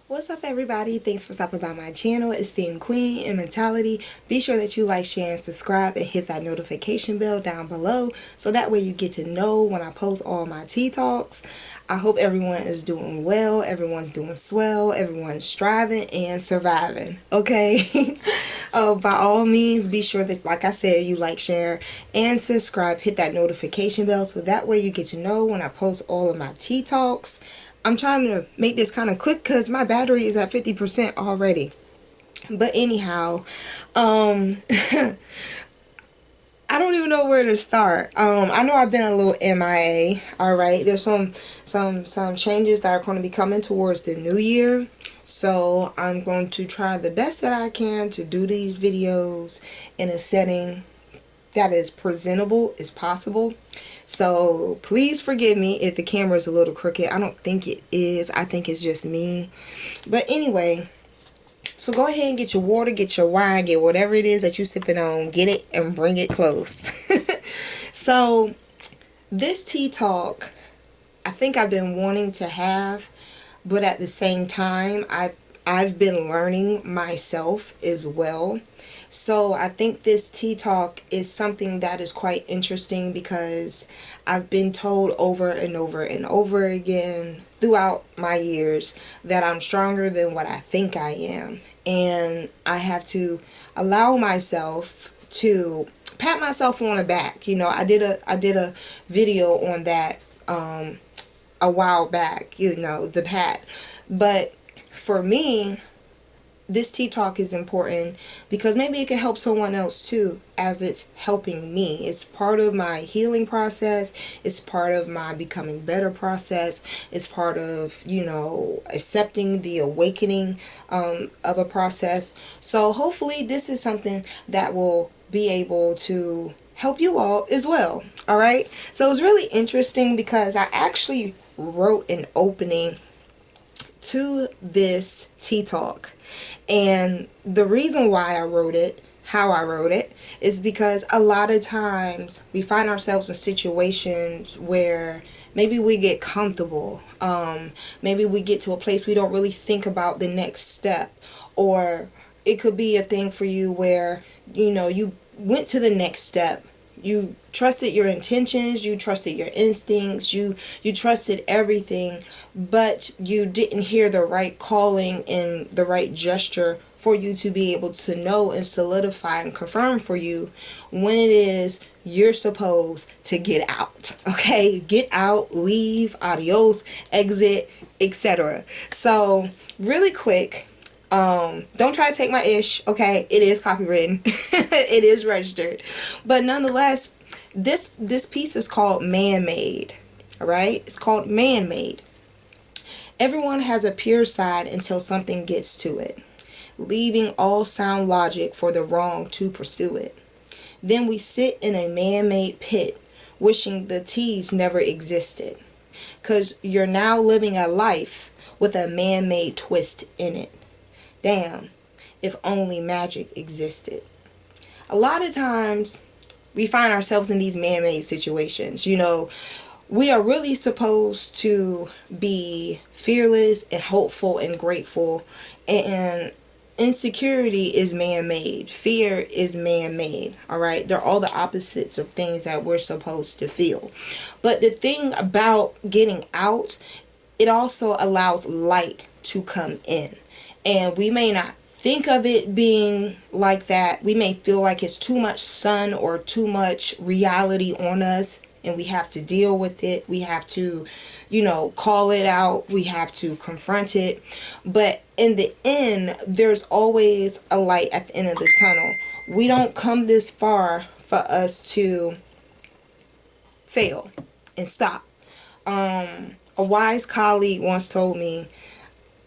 What's up, everybody? Thanks for stopping by my channel, Esteemed Queen and Mentality. Be sure that you like, share, and subscribe, and hit that notification bell down below so that way you get to know when I post all my tea talks. I hope everyone is doing well, everyone's doing swell, everyone's striving and surviving, okay? By all means, be sure that, like I said, you like, share, and subscribe. Hit that notification bell so that way you get to know when I post all of my tea talks. I'm trying to make this kind of quick because my battery is at 50% already. But anyhow, I don't even know where to start. I know I've been a little MIA. All right, there's some changes that are going to be coming towards the new year. So I'm going to try the best that I can to do these videos in a setting that is presentable as possible. So please forgive me if the camera is a little crooked. I don't think it is. I think it's just me. But anyway, so go ahead and get your water, get your wine, get whatever it is that you're sipping on, get it and bring it close. So this tea talk, I think I've been wanting to have, but at the same time, I've been learning myself as well. So I think this tea talk is something that is quite interesting because I've been told over and over and over again throughout my years that I'm stronger than what I think I am. And I have to allow myself to pat myself on the back. You know, I did a video on that a while back, you know, the pat. But for me, this tea talk is important because maybe it can help someone else too, as it's helping me. It's part of my healing process. It's part of my becoming better process. It's part of, you know, accepting the awakening of a process. So hopefully this is something that will be able to help you all as well. All right. So it's really interesting because I actually wrote an opening to this tea talk, and the reason why I wrote it, how I wrote it, is because a lot of times we find ourselves in situations where maybe we get comfortable, maybe we get to a place we don't really think about the next step, or it could be a thing for you where, you know, you went to the next step. You trusted your intentions, you trusted your instincts, you trusted everything, but you didn't hear the right calling and the right gesture for you to be able to know and solidify and confirm for you when it is you're supposed to get out. Okay? Get out, leave, adios, exit, etc. So, really quick, don't try to take my ish, okay? It is copywritten. It is registered. But nonetheless, this piece is called Man-Made. Alright? It's called Man-Made. Everyone has a pure side until something gets to it, leaving all sound logic for the wrong to pursue it. Then we sit in a man-made pit, wishing the T's never existed. 'Cause you're now living a life with a man-made twist in it. Damn, if only magic existed. A lot of times we find ourselves in these man-made situations. You know, we are really supposed to be fearless and hopeful and grateful, and insecurity is man-made. Fear is man-made. All right, they're all the opposites of things that we're supposed to feel. But the thing about getting out, it also allows light to come in. And we may not think of it being like that. We may feel like it's too much sun or too much reality on us, and we have to deal with it. We have to, you know, call it out. We have to confront it. But in the end, there's always a light at the end of the tunnel. We don't come this far for us to fail and stop. A wise colleague once told me,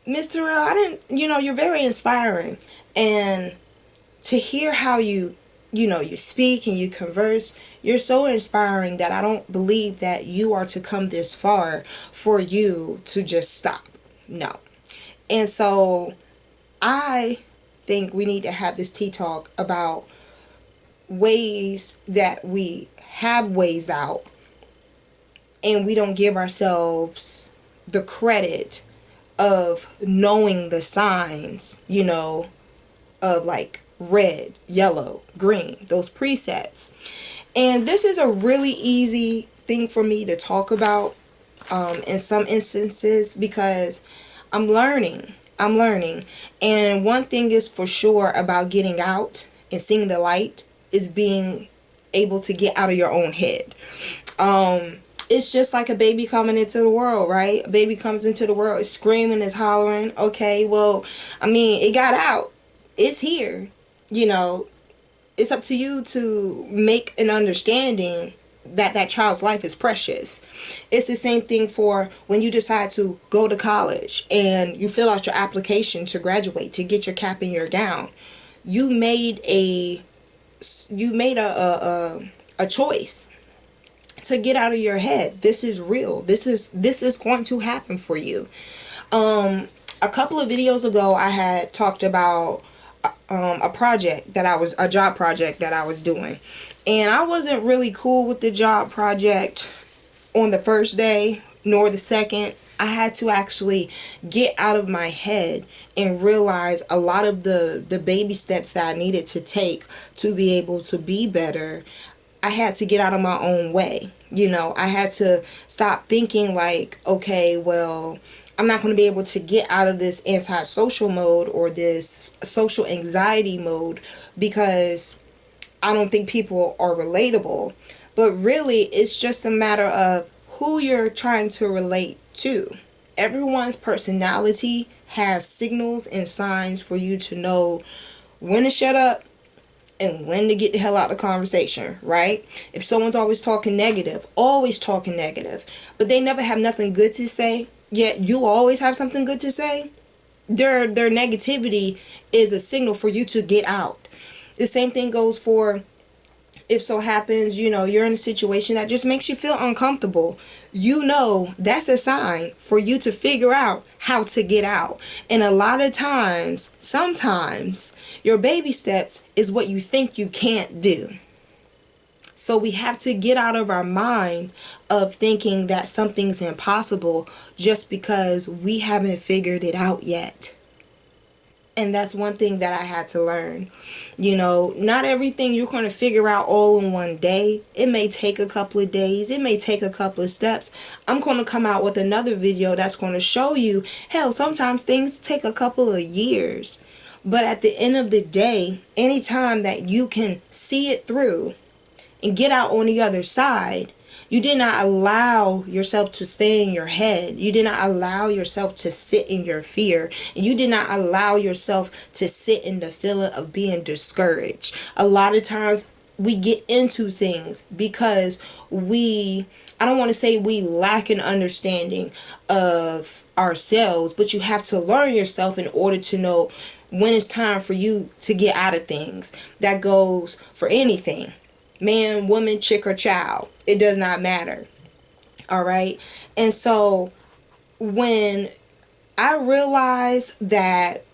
Mr. Real, you're very inspiring. And to hear how you speak and you converse, you're so inspiring that I don't believe that you are to come this far for you to just stop. No. And so I think we need to have this tea talk about ways that we have ways out, and we don't give ourselves the credit of knowing the signs, you know, of like red, yellow, green, those presets. And this is a really easy thing for me to talk about in some instances because I'm learning. I'm learning. And one thing is for sure about getting out and seeing the light is being able to get out of your own head. It's just like a baby coming into the world, right? A baby comes into the world, it's screaming, it's hollering. Okay, well, I mean, it got out. It's here. You know, it's up to you to make an understanding that that child's life is precious. It's the same thing for when you decide to go to college and you fill out your application to graduate, to get your cap and your gown. You made a a choice to get out of your head. This is real. This is going to happen for you. A couple of videos ago I had talked about a job project that I was doing, and I wasn't really cool with the job project on the first day nor the second. I had to actually get out of my head and realize a lot of the baby steps that I needed to take to be able to be better. I had to get out of my own way. You know, I had to stop thinking like, okay, well, I'm not going to be able to get out of this antisocial mode or this social anxiety mode because I don't think people are relatable. But really, it's just a matter of who you're trying to relate to. Everyone's personality has signals and signs for you to know when to shut up and when to get the hell out of the conversation, right? If someone's always talking negative, but they never have nothing good to say, yet you always have something good to say, their negativity is a signal for you to get out. The same thing goes for if so happens, you know, you're in a situation that just makes you feel uncomfortable. You know, that's a sign for you to figure out how to get out. And a lot of times, sometimes, your baby steps is what you think you can't do. So we have to get out of our mind of thinking that something's impossible just because we haven't figured it out yet. And that's one thing that I had to learn. You know, not everything you're going to figure out all in one day. It may take a couple of days. It may take a couple of steps. I'm going to come out with another video that's going to show you, hell, sometimes things take a couple of years. But at the end of the day, anytime that you can see it through and get out on the other side, you did not allow yourself to stay in your head. You did not allow yourself to sit in your fear. And you did not allow yourself to sit in the feeling of being discouraged. A lot of times we get into things because I don't want to say we lack an understanding of ourselves, but you have to learn yourself in order to know when it's time for you to get out of things. That goes for anything. Man, woman, chick, or child. It does not matter. All right. And so when I realized that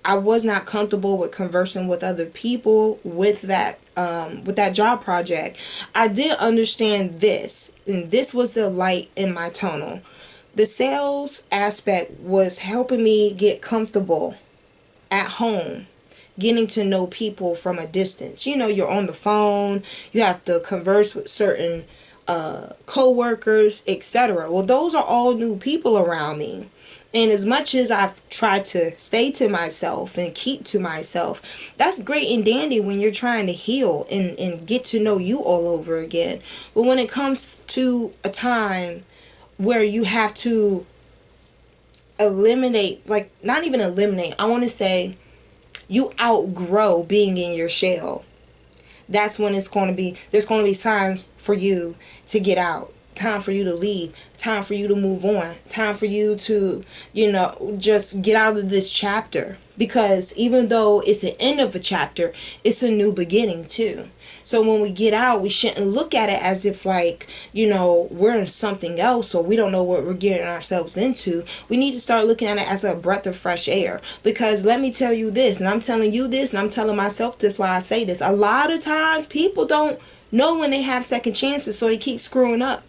I was not comfortable with conversing with other people with that job project, I did understand this. And this was the light in my tunnel. The sales aspect was helping me get comfortable at home, getting to know people from a distance. You know, you're on the phone, you have to converse with certain co-workers, etc. Well, those are all new people around me. And as much as I've tried to stay to myself and keep to myself, that's great and dandy when you're trying to heal and get to know you all over again. But when it comes to a time where you have to eliminate, like not even eliminate, I want to say you outgrow being in your shell. That's when there's going to be signs for you to get out. Time for you to leave. Time for you to move on. Time for you to, you know, just get out of this chapter. Because even though it's the end of a chapter, it's a new beginning too. So when we get out, we shouldn't look at it as if like, you know, we're in something else or we don't know what we're getting ourselves into. We need to start looking at it as a breath of fresh air. Because let me tell you this, and I'm telling you this, and I'm telling myself this while I say this. A lot of times people don't know when they have second chances, so they keep screwing up.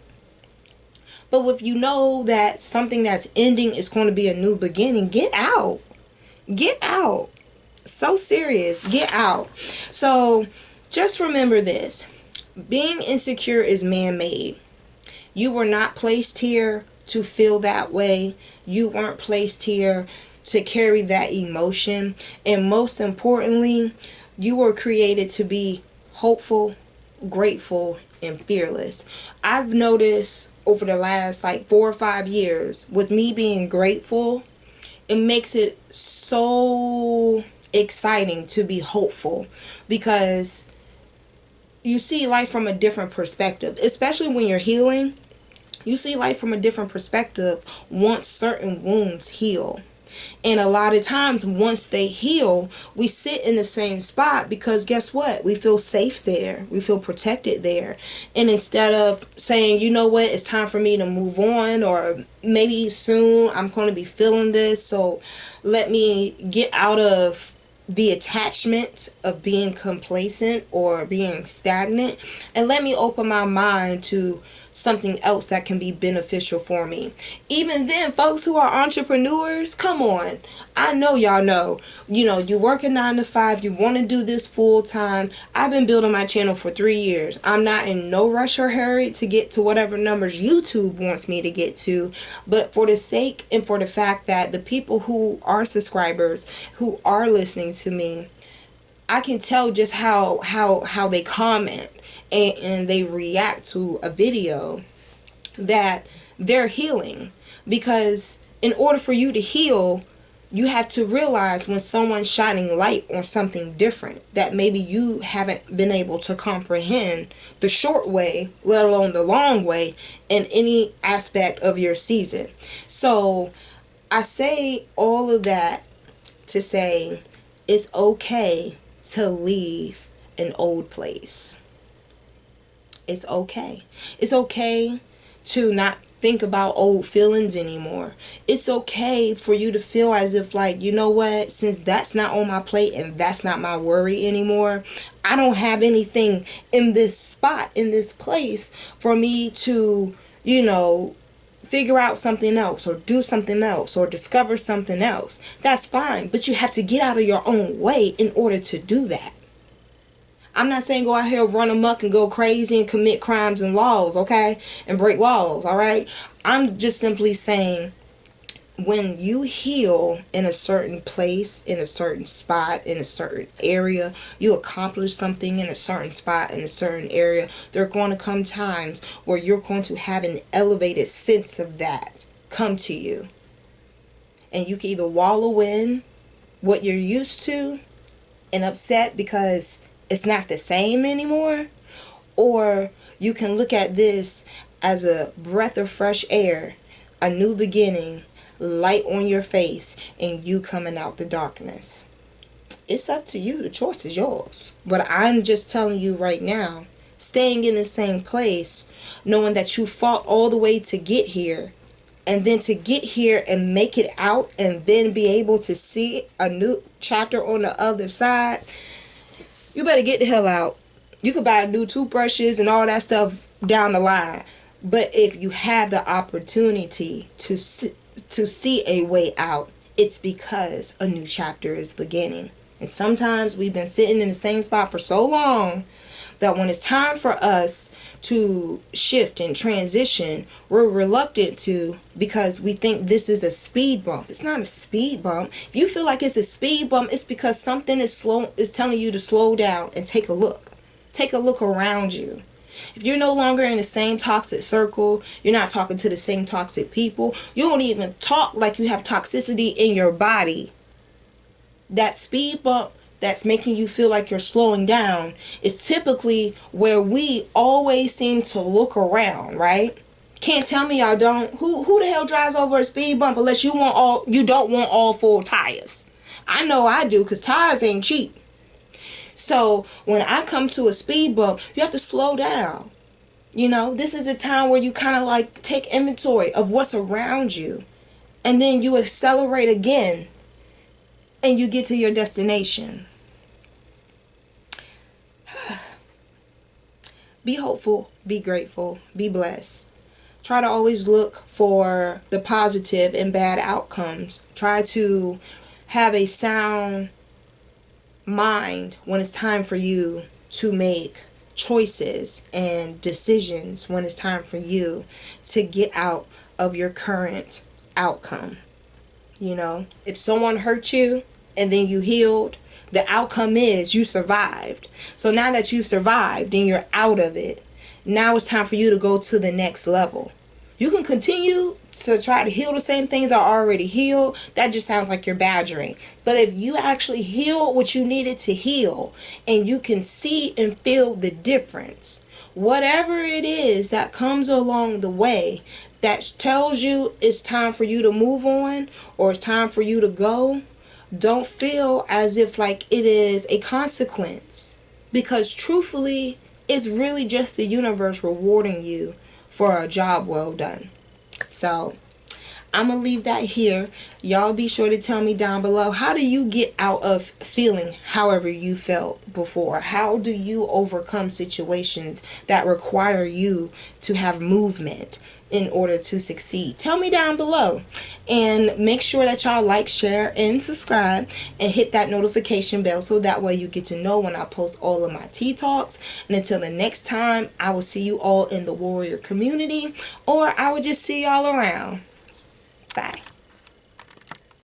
But if you know that something that's ending is going to be a new beginning, get out. Get out. So serious. Get out. So just remember this. Being insecure is man-made. You were not placed here to feel that way. You weren't placed here to carry that emotion. And most importantly, you were created to be hopeful, grateful, and fearless. I've noticed over the last like 4 or 5 years, with me being grateful, it makes it so exciting to be hopeful, because you see life from a different perspective, especially when you're healing. You see life from a different perspective once certain wounds heal. And a lot of times, once they heal, we sit in the same spot because guess what? We feel safe there. We feel protected there. And instead of saying, you know what, it's time for me to move on, or maybe soon I'm going to be feeling this, so let me get out of the attachment of being complacent or being stagnant, and let me open my mind to something else that can be beneficial for me. Even then, folks who are entrepreneurs, come on. I know y'all know. You work a 9 to 5, you want to do this full time. I've been building my channel for 3 years. I'm not in no rush or hurry to get to whatever numbers YouTube wants me to get to, but for the sake and for the fact that the people who are subscribers, who are listening to me, I can tell just how they comment and they react to a video, that they're healing. Because in order for you to heal, you have to realize when someone's shining light on something different that maybe you haven't been able to comprehend the short way, let alone the long way, in any aspect of your season. So I say all of that to say it's okay to leave an old place. It's okay. It's okay to not think about old feelings anymore. It's okay for you to feel as if, like, you know what, since that's not on my plate and that's not my worry anymore, I don't have anything in this spot, in this place for me to, figure out something else or do something else or discover something else. That's fine, but you have to get out of your own way in order to do that. I'm not saying go out here, run amok and go crazy and commit crimes and laws, okay? And break laws, all right? I'm just simply saying, when you heal in a certain place, in a certain spot, in a certain area, you accomplish something in a certain spot, in a certain area, there are going to come times where you're going to have an elevated sense of that come to you. And you can either wallow in what you're used to and upset because it's not the same anymore, or you can look at this as a breath of fresh air, a new beginning, light on your face, and you coming out the darkness. It's up to you. The choice is yours. But I'm just telling you right now, staying in the same place, knowing that you fought all the way to get here, and then to get here and make it out, and then be able to see a new chapter on the other side, you better get the hell out. You could buy new toothbrushes and all that stuff down the line. But if you have the opportunity to see a way out, it's because a new chapter is beginning. And sometimes we've been sitting in the same spot for so long that when it's time for us to shift and transition, we're reluctant to, because we think this is a speed bump. It's not a speed bump. If you feel like it's a speed bump, it's because something is telling you to slow down and take a look. Take a look around you. If you're no longer in the same toxic circle, you're not talking to the same toxic people, you don't even talk like you have toxicity in your body, that speed bump that's making you feel like you're slowing down is typically where we always seem to look around, right? Can't tell me y'all don't. Who the hell drives over a speed bump unless you don't want all full tires? I know I do, because tires ain't cheap. So when I come to a speed bump, you have to slow down. This is the time where you kind of like take inventory of what's around you, and then you accelerate again, and you get to your destination. Be hopeful, be grateful, be blessed. Try to always look for the positive and bad outcomes. Try to have a sound mind when it's time for you to make choices and decisions, when it's time for you to get out of your current outcome. You know, if someone hurt you and then you healed, the outcome is you survived. So now that you survived and you're out of it, now it's time for you to go to the next level. You can continue to try to heal the same things that are already healed. That just sounds like you're badgering. But if you actually heal what you needed to heal, and you can see and feel the difference, whatever it is that comes along the way that tells you it's time for you to move on or it's time for you to go, don't feel as if like it is a consequence. Because truthfully, it's really just the universe rewarding you for a job well done. So I'm going to leave that here. Y'all be sure to tell me down below, how do you get out of feeling however you felt before? How do you overcome situations that require you to have movement in order to succeed? Tell me down below. And make sure that y'all like, share, and subscribe, and hit that notification bell so that way you get to know when I post all of my tea talks. And until the next time, I will see you all in the warrior community, or I will just see y'all around. Bye.